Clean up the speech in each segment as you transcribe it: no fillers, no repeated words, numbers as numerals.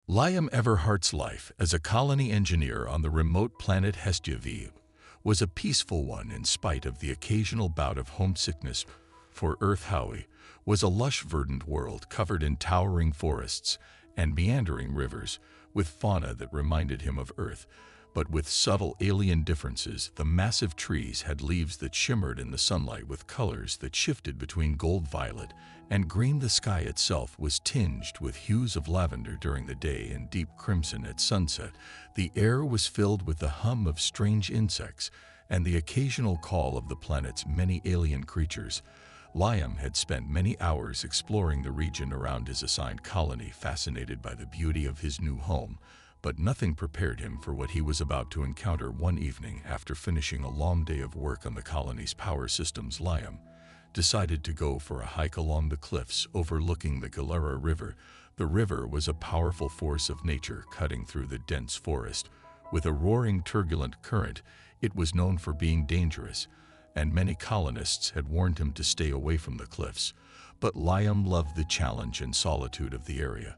Liam Everhart's life as a colony engineer on the remote planet Hestia was a peaceful one in spite of the occasional bout of homesickness, for Earth Howie was a lush verdant world covered in towering forests and meandering rivers, with fauna that reminded him of Earth, but with subtle alien differences. The massive trees had leaves that shimmered in the sunlight with colors that shifted between gold-violet and green. The sky itself was tinged with hues of lavender during the day and deep crimson at sunset. The air was filled with the hum of strange insects and the occasional call of the planet's many alien creatures. Liam had spent many hours exploring the region around his assigned colony, fascinated by the beauty of his new home, but nothing prepared him for what he was about to encounter one evening. After finishing a long day of work on the colony's power systems, Liam decided to go for a hike along the cliffs overlooking the Galera River. The river was a powerful force of nature cutting through the dense forest. With a roaring, turbulent current, it was known for being dangerous, and many colonists had warned him to stay away from the cliffs. But Liam loved the challenge and solitude of the area,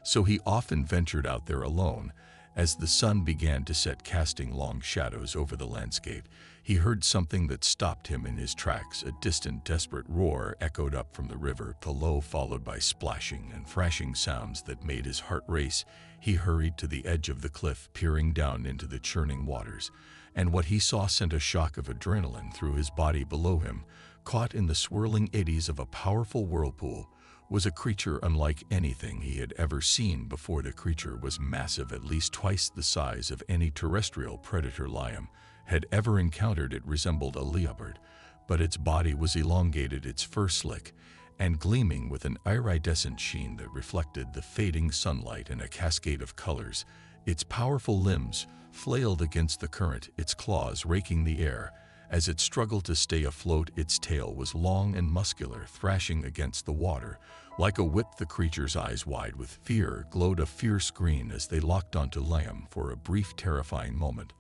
so he often ventured out there alone. As the sun began to set, casting long shadows over the landscape, he heard something that stopped him in his tracks. A distant, desperate roar echoed up from the river below, followed by splashing and thrashing sounds that made his heart race. He hurried to the edge of the cliff, peering down into the churning waters, and what he saw sent a shock of adrenaline through his body. Below him, caught in the swirling eddies of a powerful whirlpool, was a creature unlike anything he had ever seen before. The creature was massive, at least twice the size of any terrestrial predator Liam had ever encountered. It resembled a leopard, but its body was elongated, its fur slick and gleaming with an iridescent sheen that reflected the fading sunlight in a cascade of colors. Its powerful limbs flailed against the current, its claws raking the air as it struggled to stay afloat. Its tail was long and muscular, thrashing against the water like a whip. The creature's eyes, wide with fear, glowed a fierce green as they locked onto Liam for a brief, terrifying moment.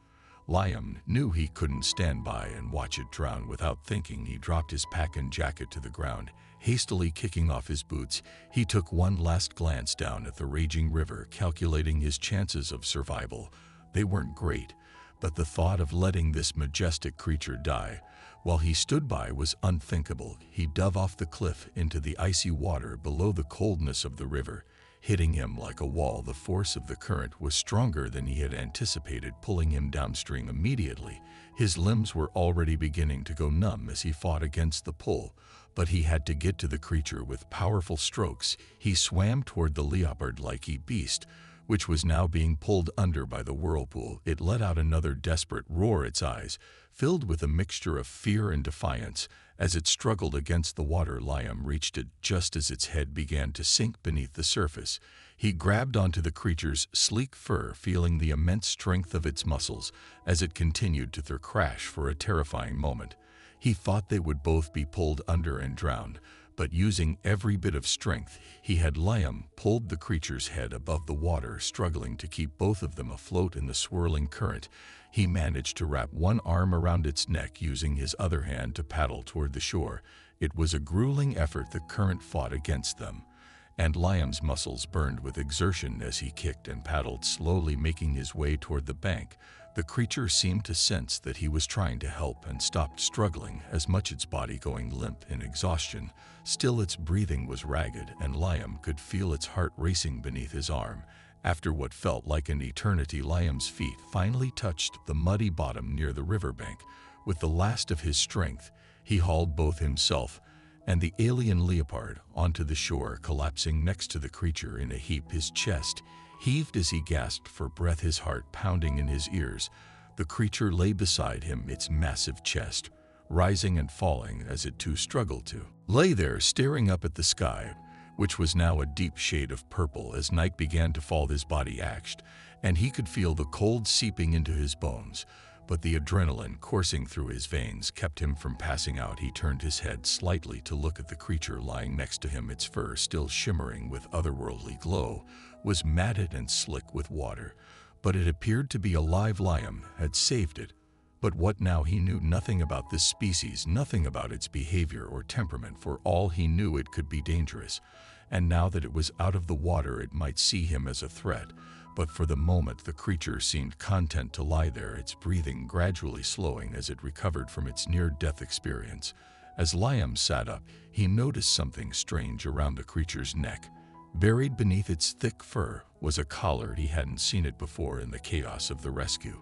Liam knew he couldn't stand by and watch it drown. Without thinking, he dropped his pack and jacket to the ground. Hastily kicking off his boots, he took one last glance down at the raging river, calculating his chances of survival. They weren't great, but the thought of letting this majestic creature die while he stood by was unthinkable. He dove off the cliff into the icy water below. The coldness of the river hitting him like a wall. The force of the current was stronger than he had anticipated, pulling him downstream. Immediately, his limbs were already beginning to go numb as he fought against the pull, but he had to get to the creature with powerful strokes. He swam toward the leopard-like beast, which was now being pulled under by the whirlpool. It let out another desperate roar, its eyes filled with a mixture of fear and defiance. As it struggled against the water, Liam reached it just as its head began to sink beneath the surface. He grabbed onto the creature's sleek fur, feeling the immense strength of its muscles as it continued to crash. For a terrifying moment, he thought they would both be pulled under and drowned, but using every bit of strength he had, Liam pulled the creature's head above the water, struggling to keep both of them afloat in the swirling current. He managed to wrap one arm around its neck, using his other hand to paddle toward the shore. It was a grueling effort. The current fought against them, and Liam's muscles burned with exertion as he kicked and paddled, slowly making his way toward the bank. The creature seemed to sense that he was trying to help and stopped struggling, as much its body going limp in exhaustion. Still, its breathing was ragged, and Liam could feel its heart racing beneath his arm. After what felt like an eternity, Liam's feet finally touched the muddy bottom near the riverbank. With the last of his strength, he hauled both himself and the alien leopard onto the shore, collapsing next to the creature in a heap. His chest heaved as he gasped for breath, his heart pounding in his ears. The creature lay beside him, its massive chest rising and falling as it too struggled to lay there, staring up at the sky, which was now a deep shade of purple. As night began to fall, his body ached, and he could feel the cold seeping into his bones, but the adrenaline coursing through his veins kept him from passing out. He turned his head slightly to look at the creature lying next to him. Its fur, still shimmering with otherworldly glow, was matted and slick with water, but it appeared to be alive. Liam had saved it. But what now? He knew nothing about this species, nothing about its behavior or temperament. For all he knew, it could be dangerous, and now that it was out of the water it might see him as a threat. But for the moment the creature seemed content to lie there, its breathing gradually slowing as it recovered from its near-death experience. As Liam sat up, he noticed something strange around the creature's neck. Buried beneath its thick fur was a collar. He hadn't seen it before in the chaos of the rescue.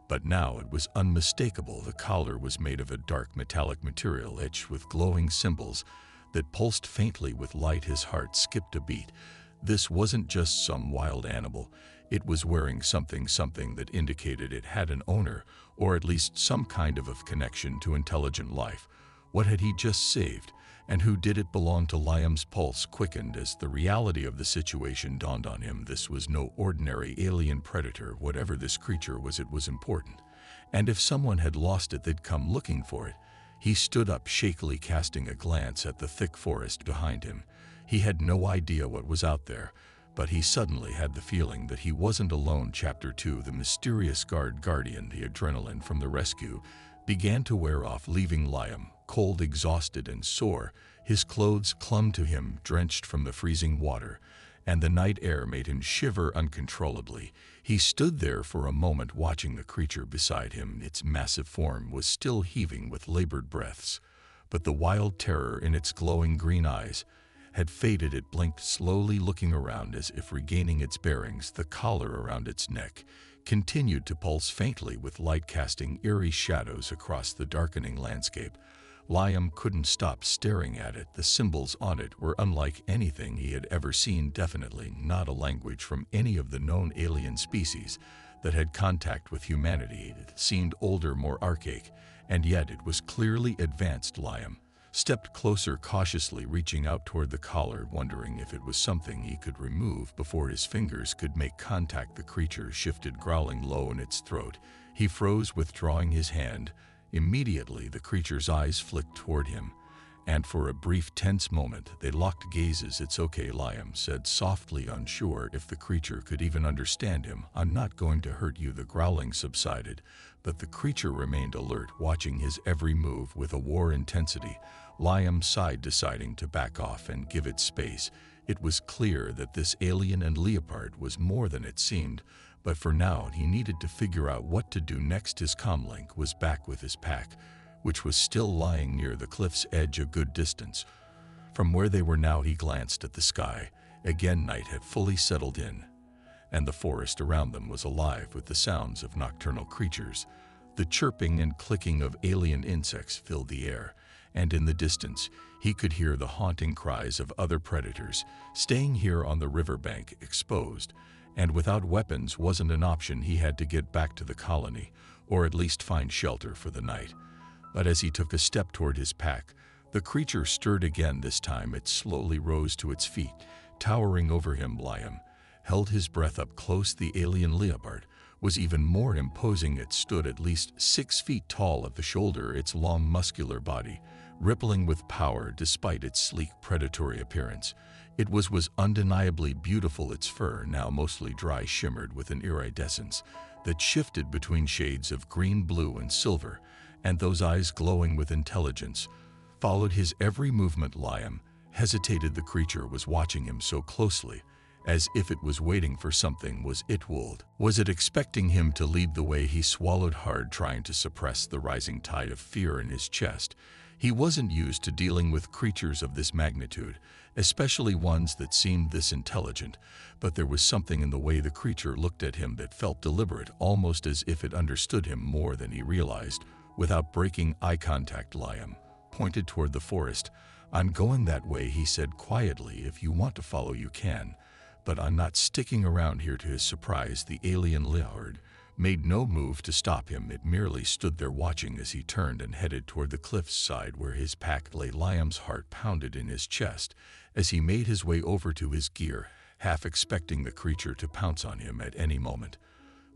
But now it was unmistakable. The collar was made of a dark metallic material etched with glowing symbols that pulsed faintly with light. His heart skipped a beat. This wasn't just some wild animal. It was wearing something that indicated it had an owner, or at least some kind of connection to intelligent life. What had he just saved? And who did it belong to? Liam's pulse quickened as the reality of the situation dawned on him. This was no ordinary alien predator. Whatever this creature was, it was important. And if someone had lost it, they'd come looking for it. He stood up shakily, casting a glance at the thick forest behind him. He had no idea what was out there, but he suddenly had the feeling that he wasn't alone. Chapter 2. The mysterious guardian. The adrenaline from the rescue began to wear off, leaving Liam cold, exhausted, and sore. His clothes clung to him, drenched from the freezing water, and the night air made him shiver uncontrollably. He stood there for a moment, watching the creature beside him. Its massive form was still heaving with labored breaths, but the wild terror in its glowing green eyes had faded. It blinked slowly, looking around as if regaining its bearings. The collar around its neck continued to pulse faintly, with light casting eerie shadows across the darkening landscape. Liam couldn't stop staring at it. The symbols on it were unlike anything he had ever seen, definitely not a language from any of the known alien species that had contact with humanity. It seemed older, more archaic, and yet it was clearly advanced. Liam stepped closer, cautiously reaching out toward the collar, wondering if it was something he could remove before his fingers could make contact. The creature shifted, growling low in its throat. He froze, withdrawing his hand. Immediately, the creature's eyes flicked toward him, and for a brief, tense moment, they locked gazes. "It's okay," Liam said softly, unsure if the creature could even understand him. "I'm not going to hurt you." The growling subsided, but the creature remained alert, watching his every move with a war intensity. Liam sighed, deciding to back off and give it space. It was clear that this alien and Leopard was more than it seemed, but for now he needed to figure out what to do next. His comlink was back with his pack, which was still lying near the cliff's edge a good distance from where they were now. He glanced at the sky. Again, night had fully settled in, and the forest around them was alive with the sounds of nocturnal creatures. The chirping and clicking of alien insects filled the air, and in the distance he could hear the haunting cries of other predators. Staying here on the riverbank, exposed and without weapons, wasn't an option. He had to get back to the colony, or at least find shelter for the night. But as he took a step toward his pack, the creature stirred again. This time it slowly rose to its feet, towering over him. Liam held his breath up close. The alien Leopard was even more imposing. It stood at least 6 feet tall at the shoulder, its long muscular body rippling with power despite its sleek predatory appearance. It was undeniably beautiful. Its fur, now mostly dry, shimmered with an iridescence that shifted between shades of green, blue, and silver, and those eyes, glowing with intelligence, followed his every movement. Liam hesitated. The creature was watching him so closely, as if it was waiting for something. Was it expecting him to lead the way? He swallowed hard, trying to suppress the rising tide of fear in his chest. He wasn't used to dealing with creatures of this magnitude, especially ones that seemed this intelligent, but there was something in the way the creature looked at him that felt deliberate, almost as if it understood him more than he realized. Without breaking eye contact, Liam pointed toward the forest. "I'm going that way," he said quietly. "If you want to follow, you can, but I'm not sticking around here." To his surprise, the alien Leopard made no move to stop him. It merely stood there watching as he turned and headed toward the cliff's side where his pack lay. Liam's heart pounded in his chest as he made his way over to his gear, half expecting the creature to pounce on him at any moment.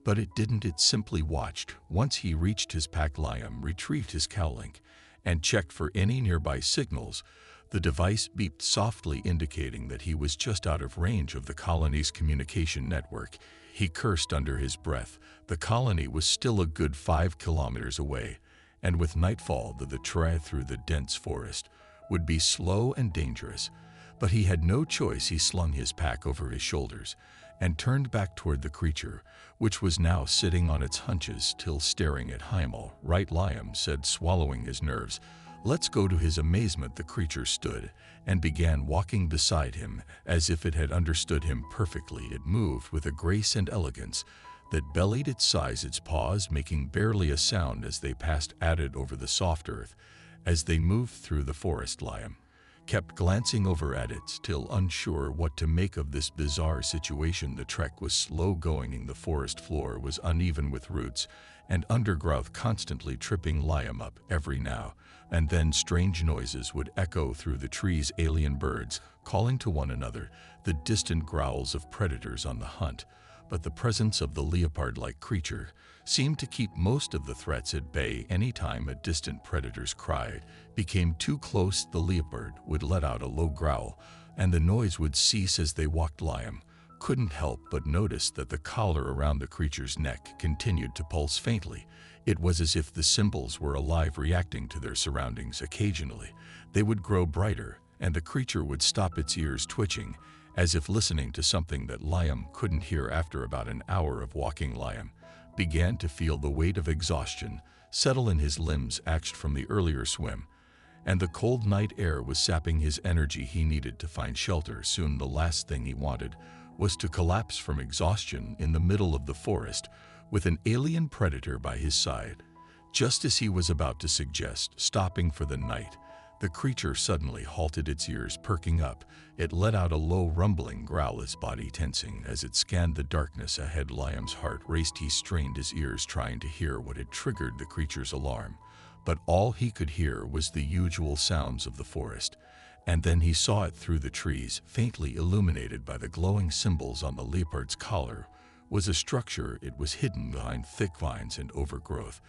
But it didn't. It simply watched. Once he reached his pack, Liam retrieved his cowlink and checked for any nearby signals. The device beeped softly, indicating that he was just out of range of the colony's communication network. He cursed under his breath. The colony was still a good 5 kilometers away, and with nightfall the trek through the dense forest would be slow and dangerous. But he had no choice. He slung his pack over his shoulders and turned back toward the creature, which was now sitting on its hunches, still staring at him. "All right," Liam said, swallowing his nerves. "Let's go." To his amazement, the creature stood and began walking beside him as if it had understood him perfectly. It moved with a grace and elegance that belied its size, its paws making barely a sound as they passed at it over the soft earth. As they moved through the forest, Liam kept glancing over at it, still unsure what to make of this bizarre situation. The trek was slow going. The forest floor was uneven with roots and undergrowth constantly tripping Liam up. Every now and then strange noises would echo through the trees, alien birds calling to one another, the distant growls of predators on the hunt. But the presence of the leopard-like creature seemed to keep most of the threats at bay. Any time a distant predator's cry became too close, the leopard would let out a low growl, and the noise would cease. As they walked, Liam couldn't help but notice that the collar around the creature's neck continued to pulse faintly. It was as if the symbols were alive, reacting to their surroundings. Occasionally, they would grow brighter, and the creature would stop, its ears twitching, as if listening to something that Liam couldn't hear. After about an hour of walking, Liam began to feel the weight of exhaustion settle in his limbs, axed from the earlier swim, and the cold night air was sapping his energy. He needed to find shelter soon. The last thing he wanted was to collapse from exhaustion in the middle of the forest with an alien predator by his side. Just as he was about to suggest stopping for the night, the creature suddenly halted, its ears perking up. It let out a low rumbling growl, its body tensing as it scanned the darkness ahead. Liam's heart raced. He strained his ears, trying to hear what had triggered the creature's alarm, but all he could hear was the usual sounds of the forest. And then he saw it through the trees, faintly illuminated by the glowing symbols on the leopard's collar, was a structure. It was hidden behind thick vines and overgrowth,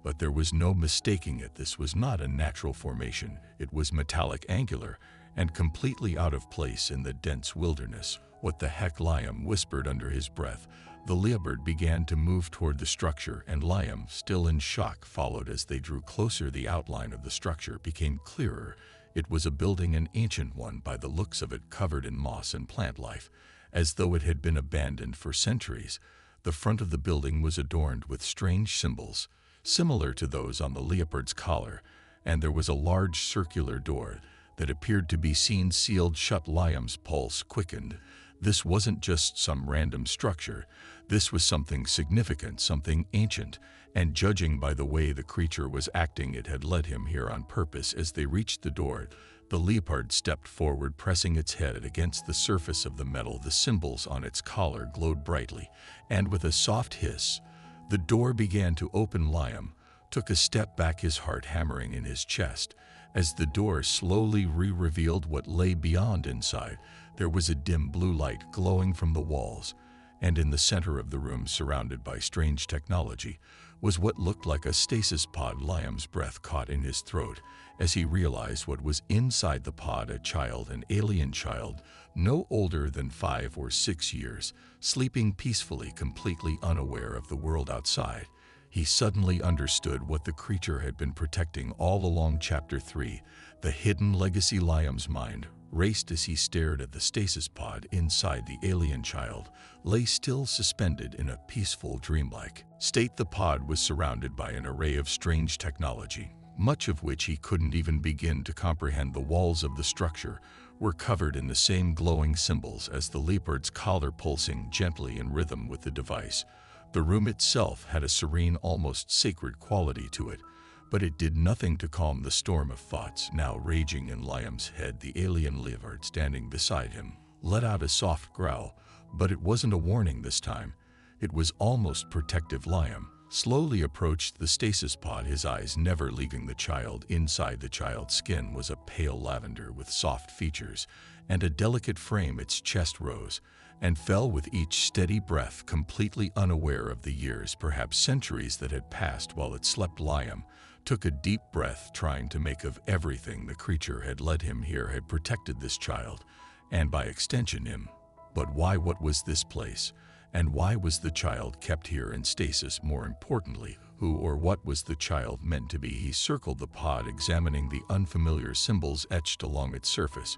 but there was no mistaking it. This was not a natural formation. It was metallic, angular, and completely out of place in the dense wilderness. "What the heck?" Liam whispered under his breath. The leopard began to move toward the structure, and Liam, still in shock, followed. As they drew closer, the outline of the structure became clearer. It was a building, an ancient one by the looks of it, covered in moss and plant life, as though it had been abandoned for centuries. The front of the building was adorned with strange symbols, similar to those on the leopard's collar, and there was a large circular door that appeared to be sealed shut. Liam's pulse quickened. This wasn't just some random structure. This was something significant, something ancient, and judging by the way the creature was acting, it had led him here on purpose. As they reached the door, the leopard stepped forward, pressing its head against the surface of the metal. The symbols on its collar glowed brightly, and with a soft hiss, the door began to open. Liam took a step back, his heart hammering in his chest. As the door slowly revealed what lay beyond. Inside, there was a dim blue light glowing from the walls, and in the center of the room, surrounded by strange technology, was what looked like a stasis pod. Liam's breath caught in his throat as he realized what was inside the pod: a child, an alien child, no older than 5 or 6 years, sleeping peacefully, completely unaware of the world outside. He suddenly understood what the creature had been protecting all along. Chapter 3, The Hidden Legacy. Liam's mind raced as he stared at the stasis pod. Inside, the alien child lay still, suspended in a peaceful, dreamlike state. The pod was surrounded by an array of strange technology, much of which he couldn't even begin to comprehend. The walls of the structure were covered in the same glowing symbols as the leopard's collar, pulsing gently in rhythm with the device. The room itself had a serene, almost sacred quality to it, but it did nothing to calm the storm of thoughts now raging in Liam's head. The alien leopard, standing beside him, let out a soft growl, but it wasn't a warning this time. It was almost protective. Liam slowly approached the stasis pod, his eyes never leaving the child. Inside, the child's skin was a pale lavender with soft features and a delicate frame. Its chest rose and fell with each steady breath, completely unaware of the years, perhaps centuries, that had passed while it slept. Liam took a deep breath, trying to make of everything the creature had led him here, had protected this child, and by extension him. But why? What was this place? And why was the child kept here in stasis? More importantly, who or what was the child meant to be? He circled the pod, examining the unfamiliar symbols etched along its surface.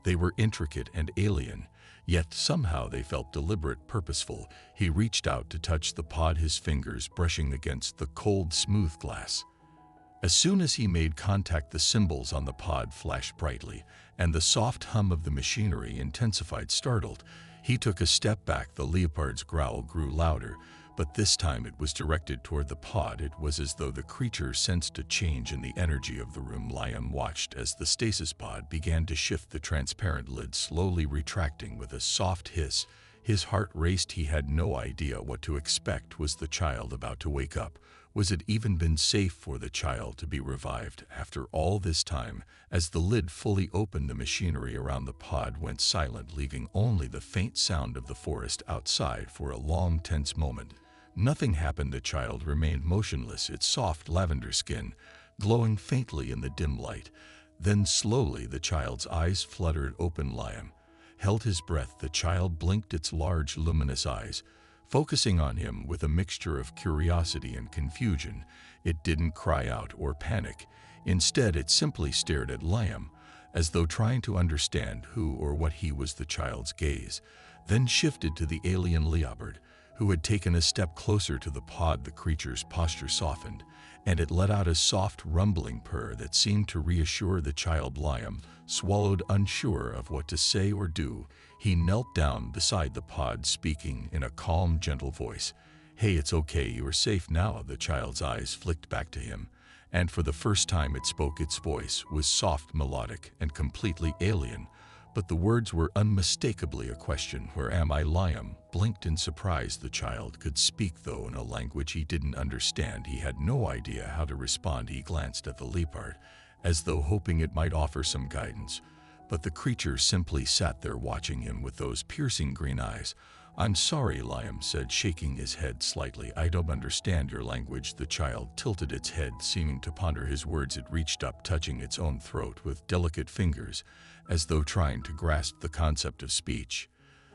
They were intricate and alien, yet somehow they felt deliberate, purposeful. He reached out to touch the pod, his fingers brushing against the cold, smooth glass. As soon as he made contact, the symbols on the pod flashed brightly, and the soft hum of the machinery intensified. Startled, he took a step back. The Leopard's growl grew louder, but this time it was directed toward the pod. It was as though the creature sensed a change in the energy of the room. Liam watched as the stasis pod began to shift, the transparent lid slowly retracting with a soft hiss. His heart raced. He had no idea what to expect. Was the child about to wake up? Was it even been safe for the child to be revived after all this time? As the lid fully opened, the machinery around the pod went silent, leaving only the faint sound of the forest outside. For a long, tense moment, nothing happened. The child remained motionless, its soft lavender skin glowing faintly in the dim light. Then slowly the child's eyes fluttered open. Liam held his breath. The child blinked its large, luminous eyes, focusing on him with a mixture of curiosity and confusion. It didn't cry out or panic. Instead, it simply stared at Liam, as though trying to understand who or what he was. The child's gaze then shifted to the alien Leopard, who had taken a step closer to the pod. The creature's posture softened, and it let out a soft, rumbling purr that seemed to reassure the child. Liam swallowed, unsure of what to say or do. He knelt down beside the pod, speaking in a calm, gentle voice. "Hey, it's okay, you are safe now." The child's eyes flicked back to him, and for the first time it spoke. Its voice was soft, melodic, and completely alien, but the words were unmistakably a question. "Where am I?" Liam blinked in surprise. The child could speak, though in a language he didn't understand. He had no idea how to respond. He glanced at the Leopard, as though hoping it might offer some guidance, but the creature simply sat there watching him with those piercing green eyes. "I'm sorry," Liam said, shaking his head slightly. "I don't understand your language." The child tilted its head, seeming to ponder his words. It reached up, touching its own throat with delicate fingers, as though trying to grasp the concept of speech.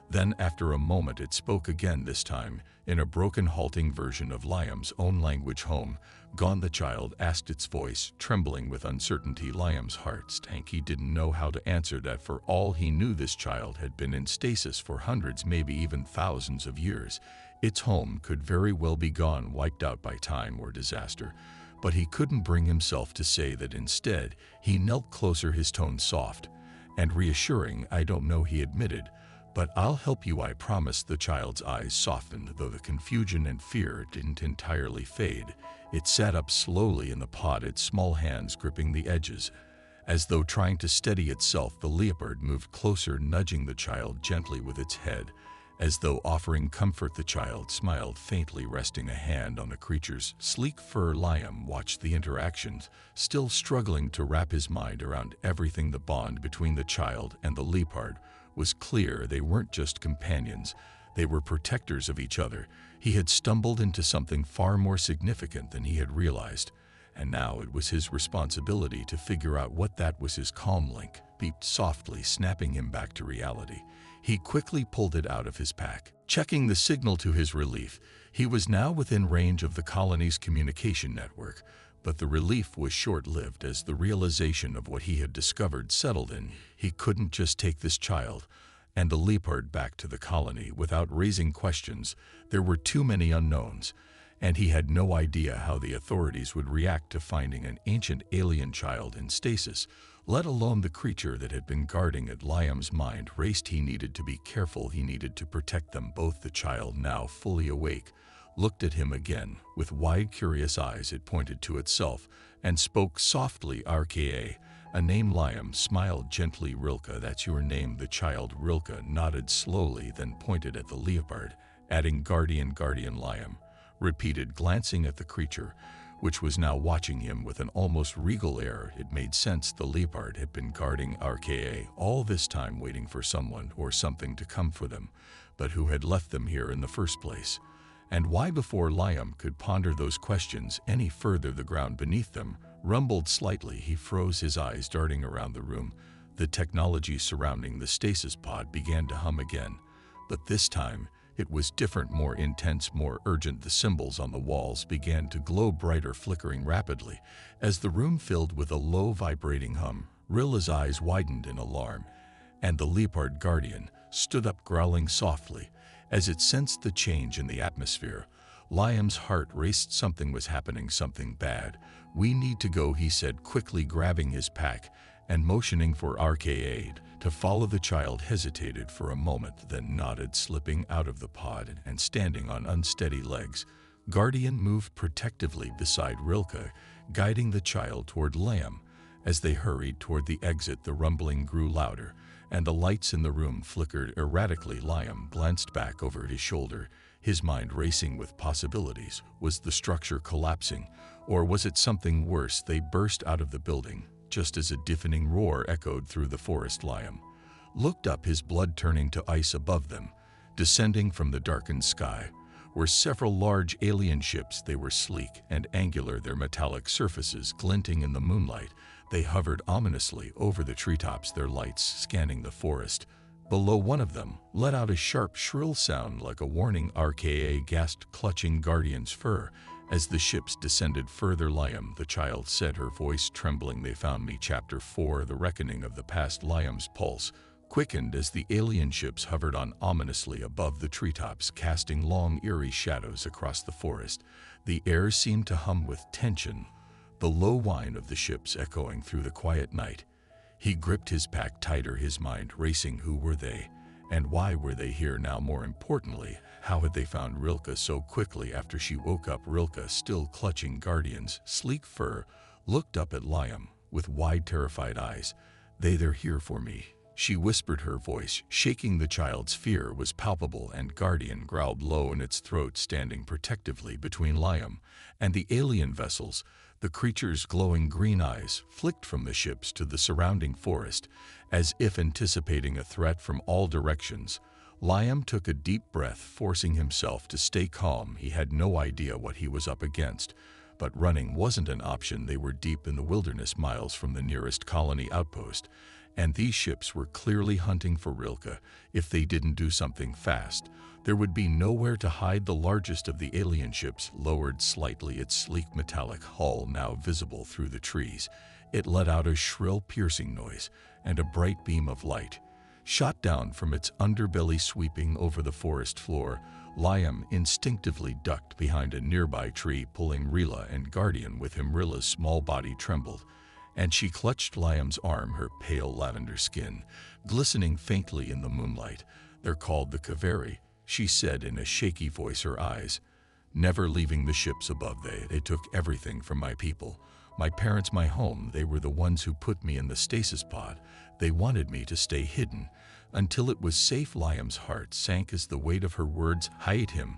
Then, after a moment, it spoke again, this time in a broken, halting version of Liam's own language. "Home gone?" the child asked, its voice trembling with uncertainty. Liam's heart sank. He didn't know how to answer that. For all he knew, this child had been in stasis for hundreds, maybe even thousands of years. Its home could very well be gone, wiped out by time or disaster. But he couldn't bring himself to say that. Instead, he knelt closer, his tone soft and reassuring. "I don't know," he admitted, "but I'll help you, I promise." The child's eyes softened, though the confusion and fear didn't entirely fade. It sat up slowly in the pod, its small hands gripping the edges, as though trying to steady itself. The Leopard moved closer, nudging the child gently with its head, as though offering comfort. The child smiled faintly, resting a hand on the creature's sleek fur. Liam watched the interactions, still struggling to wrap his mind around everything. The bond between the child and the Leopard was clear. They weren't just companions, they were protectors of each other. He had stumbled into something far more significant than he had realized, and now it was his responsibility to figure out what that was. His calm link beeped softly, snapping him back to reality. He quickly pulled it out of his pack, checking the signal. To his relief, he was now within range of the colony's communication network. But the relief was short-lived as the realization of what he had discovered settled in. He couldn't just take this child and the Leopard back to the colony without raising questions. There were too many unknowns, and he had no idea how the authorities would react to finding an ancient alien child in stasis, let alone the creature that had been guarding it. Liam's mind raced. He needed to be careful. He needed to protect them both. The child, now fully awake, looked at him again with wide, curious eyes. It pointed to itself and spoke softly. "RKA, a name." Liam smiled gently. "Rilke, that's your name." The child, Rilke, nodded slowly, then pointed at the Leopard, adding, "Guardian." "Guardian," Liam repeated, glancing at the creature, which was now watching him with an almost regal air. It made sense. The Leopard had been guarding RKA all this time, waiting for someone or something to come for them. But who had left them here in the first place? And why? Before Liam could ponder those questions any further, the ground beneath them rumbled slightly. He froze, his eyes darting around the room. The technology surrounding the stasis pod began to hum again, but this time it was different, more intense, more urgent. The symbols on the walls began to glow brighter, flickering rapidly as the room filled with a low, vibrating hum. Rilla's eyes widened in alarm and the Leopard guardian stood up growling softly. As it sensed the change in the atmosphere, Liam's heart raced. Something was happening, something bad. "We need to go," he said, quickly grabbing his pack and motioning for RKA to follow. The child hesitated for a moment, then nodded, slipping out of the pod and standing on unsteady legs. Guardian moved protectively beside Rilke, guiding the child toward Liam. As they hurried toward the exit, the rumbling grew louder, and the lights in the room flickered erratically. Liam glanced back over his shoulder, his mind racing with possibilities. Was the structure collapsing, or was it something worse? They burst out of the building, just as a deafening roar echoed through the forest. Liam looked up, his blood turning to ice above them. Descending from the darkened sky were several large alien ships. They were sleek and angular, their metallic surfaces glinting in the moonlight. They hovered ominously over the treetops, their lights scanning the forest. Below, one of them let out a sharp, shrill sound like a warning. RKA gasped, clutching Guardian's fur. As the ships descended further, Liam, the child said, her voice trembling, "They found me." Chapter 4, The Reckoning of the Past. Liam's pulse quickened as the alien ships hovered on ominously above the treetops, casting long, eerie shadows across the forest. The air seemed to hum with tension, the low whine of the ships echoing through the quiet night. He gripped his pack tighter, his mind racing. Who were they? And why were they here now? More importantly, how had they found Rilke so quickly after she woke up? Rilke, still clutching Guardian's sleek fur, looked up at Liam with wide, terrified eyes. They're here for me," she whispered, her voice shaking. The child's fear was palpable, and Guardian growled low in its throat, standing protectively between Liam and the alien vessels. The creature's glowing green eyes flicked from the ships to the surrounding forest, as if anticipating a threat from all directions. Liam took a deep breath, forcing himself to stay calm. He had no idea what he was up against, but running wasn't an option. They were deep in the wilderness, miles from the nearest colony outpost, and these ships were clearly hunting for Rilke. If they didn't do something fast, there would be nowhere to hide. The largest of the alien ships lowered slightly, its sleek metallic hull now visible through the trees. It let out a shrill, piercing noise, and a bright beam of light shot down from its underbelly, sweeping over the forest floor. Liam instinctively ducked behind a nearby tree, pulling Rila and Guardian with him. Rila's small body trembled, and she clutched Liam's arm, her pale lavender skin glistening faintly in the moonlight. "They're called the Kaveri," she said in a shaky voice, her eyes never leaving the ships above. They took everything from my people, my parents, my home. They were the ones who put me in the stasis pod. They wanted me to stay hidden until it was safe." Liam's heart sank as the weight of her words hit him.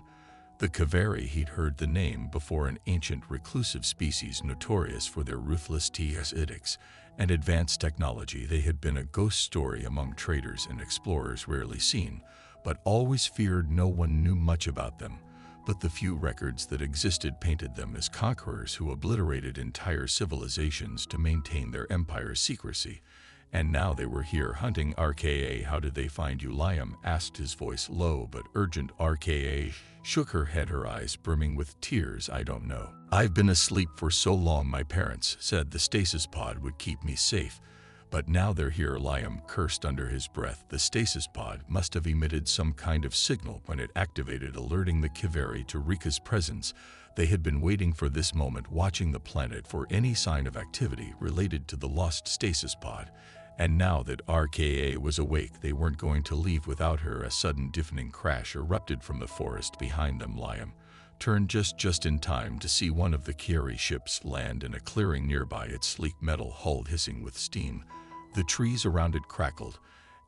The Kaveri, he'd heard the name before, an ancient reclusive species notorious for their ruthless ethics and advanced technology. They had been a ghost story among traders and explorers, rarely seen, but always feared. No one knew much about them, but the few records that existed painted them as conquerors who obliterated entire civilizations to maintain their empire's secrecy. And now they were here, hunting RKA. "How did they find you?" Liam asked, his voice low but urgent. RKA shook her head, her eyes brimming with tears. "I don't know. I've been asleep for so long. My parents said the stasis pod would keep me safe, but now they're here." Liam cursed under his breath. The stasis pod must have emitted some kind of signal when it activated, alerting the Kaveri to Rika's presence. They had been waiting for this moment, watching the planet for any sign of activity related to the lost stasis pod. And now that RKA was awake, they weren't going to leave without her. A sudden deafening crash erupted from the forest behind them. Liam turned just in time to see one of the Kaveri ships land in a clearing nearby, its sleek metal hull hissing with steam. The trees around it crackled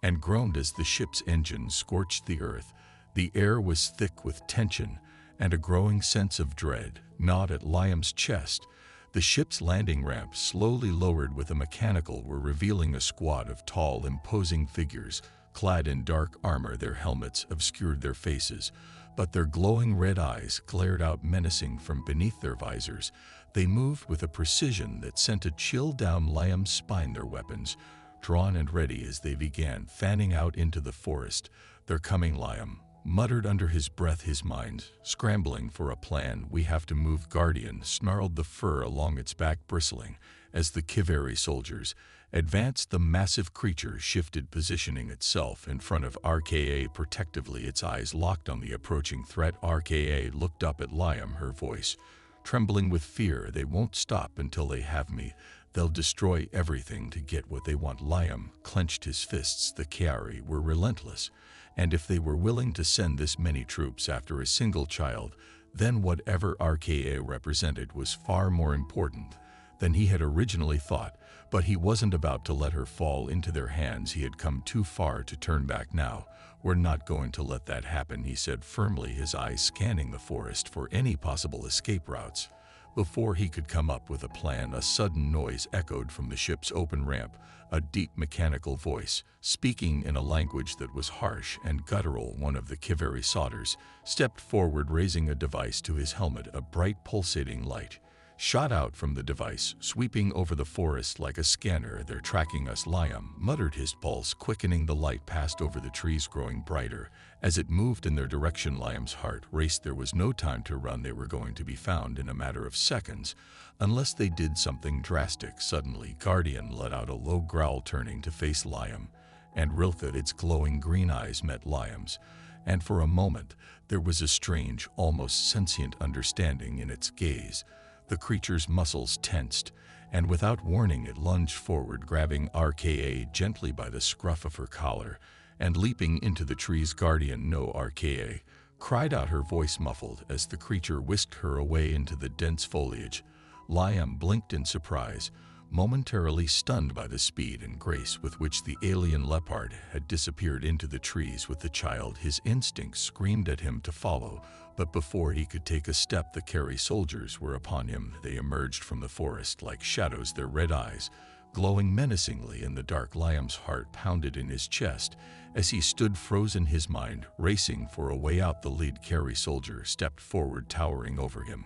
and groaned as the ship's engine scorched the earth. The air was thick with tension, and a growing sense of dread gnawed at Liam's chest. The ship's landing ramp, slowly lowered with a mechanical, were revealing a squad of tall, imposing figures, clad in dark armor. Their helmets obscured their faces, but their glowing red eyes glared out menacing from beneath their visors. They moved with a precision that sent a chill down Liam's spine, their weapons drawn and ready as they began fanning out into the forest. "They're coming, Liam," muttered under his breath, his mind scrambling for a plan. "We have to move." Guardian snarled, the fur along its back bristling. As the Kiveri soldiers advanced, the massive creature shifted, positioning itself in front of RKA protectively, its eyes locked on the approaching threat. RKA looked up at Liam, her voice trembling with fear. "They won't stop until they have me. They'll destroy everything to get what they want." Liam clenched his fists. The Kiari were relentless, and if they were willing to send this many troops after a single child, then whatever RKA represented was far more important than he had originally thought. But he wasn't about to let her fall into their hands. He had come too far to turn back now. "We're not going to let that happen," he said firmly, his eyes scanning the forest for any possible escape routes. Before he could come up with a plan, a sudden noise echoed from the ship's open ramp. A deep mechanical voice, speaking in a language that was harsh and guttural. One of the Kiveri solders stepped forward, raising a device to his helmet. A bright pulsating light shot out from the device, sweeping over the forest like a scanner. "They're tracking us," Liam muttered, his pulse quickening. The light passed over the trees, growing brighter as it moved in their direction. Liam's heart raced. There was no time to run. They were going to be found in a matter of seconds, unless they did something drastic. Suddenly, Guardian let out a low growl, turning to face Liam and Rilka. Its glowing green eyes met Liam's, and for a moment there was a strange, almost sentient understanding in its gaze. The creature's muscles tensed, and without warning it lunged forward, grabbing RKA gently by the scruff of her collar and leaping into the trees. "Guardian, no!" RKA cried out, her voice muffled as the creature whisked her away into the dense foliage. Liam blinked in surprise, momentarily stunned by the speed and grace with which the alien Leopard had disappeared into the trees with the child. His instincts screamed at him to follow, but before he could take a step, the Kiveri soldiers were upon him. They emerged from the forest like shadows, their red eyes glowing menacingly in the dark. Liam's heart pounded in his chest as he stood frozen, his mind racing for a way out. The lead Kiveri soldier stepped forward, towering over him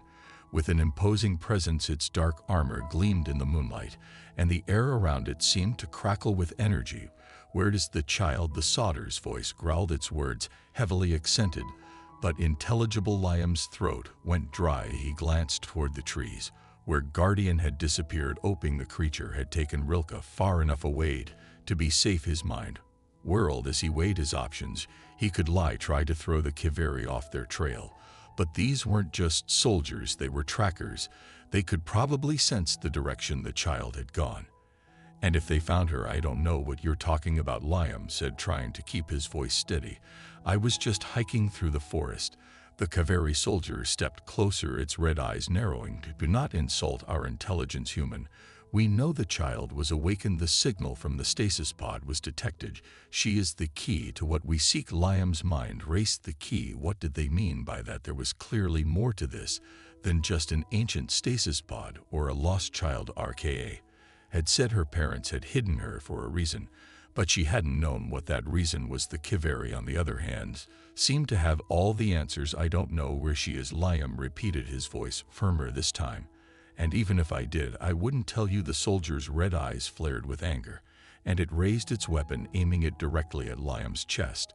with an imposing presence. Its dark armor gleamed in the moonlight, and the air around it seemed to crackle with energy. "Where is the child?" The solder's voice growled, its words heavily accented but intelligible. Liam's throat went dry. He glanced toward the trees where Guardian had disappeared, hoping the creature had taken Rilka far enough away to be safe. His mind whirled as he weighed his options. He could try to throw the Kiveri off their trail, but these weren't just soldiers, they were trackers. They could probably sense the direction the child had gone. "And if they found her?" "I don't know what you're talking about," Liam said, trying to keep his voice steady. "I was just hiking through the forest." The Kiveri soldier stepped closer, its red eyes narrowing. "Do not insult our intelligence, human. We know the child was awakened. The signal from the stasis pod was detected. She is the key to what we seek." Liam's mind raced. The key? What did they mean by that? There was clearly more to this than just an ancient stasis pod or a lost child. RKA had said her parents had hidden her for a reason, but she hadn't known what that reason was. The Kiveri, on the other hand, seemed to have all the answers. "I don't know where she is," Liam repeated, his voice firmer this time. "And even if I did, I wouldn't tell you." The soldier's red eyes flared with anger, and it raised its weapon, aiming it directly at Liam's chest.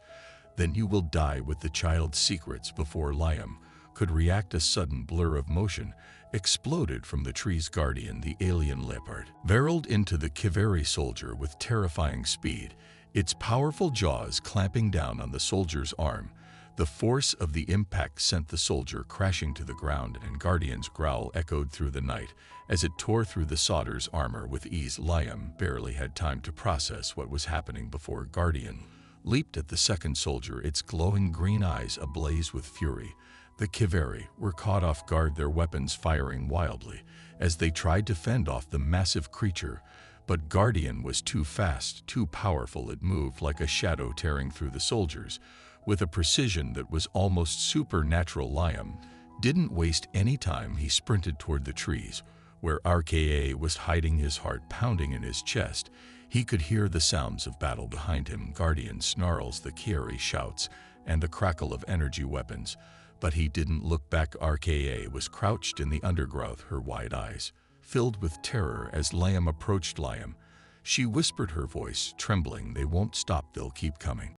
"Then you will die with the child's secrets." Before Liam could react, a sudden blur of motion exploded from the tree's. Guardian, the alien Leopard, barreled into the Kiveri soldier with terrifying speed, its powerful jaws clamping down on the soldier's arm. The force of the impact sent the soldier crashing to the ground, and Guardian's growl echoed through the night as it tore through the solder's armor with ease. Liam barely had time to process what was happening before Guardian leaped at the second soldier, its glowing green eyes ablaze with fury. The Kiveri were caught off guard, their weapons firing wildly as they tried to fend off the massive creature. But Guardian was too fast, too powerful. It moved like a shadow, tearing through the soldiers with a precision that was almost supernatural. Liam didn't waste any time. He sprinted toward the trees where RKA was hiding, his heart pounding in his chest. He could hear the sounds of battle behind him, Guardian snarls, the Kiveri shouts, and the crackle of energy weapons. But he didn't look back. RKA was crouched in the undergrowth, her wide eyes filled with terror as Liam approached. Liam, she whispered, her voice trembling, "They won't stop, they'll keep coming."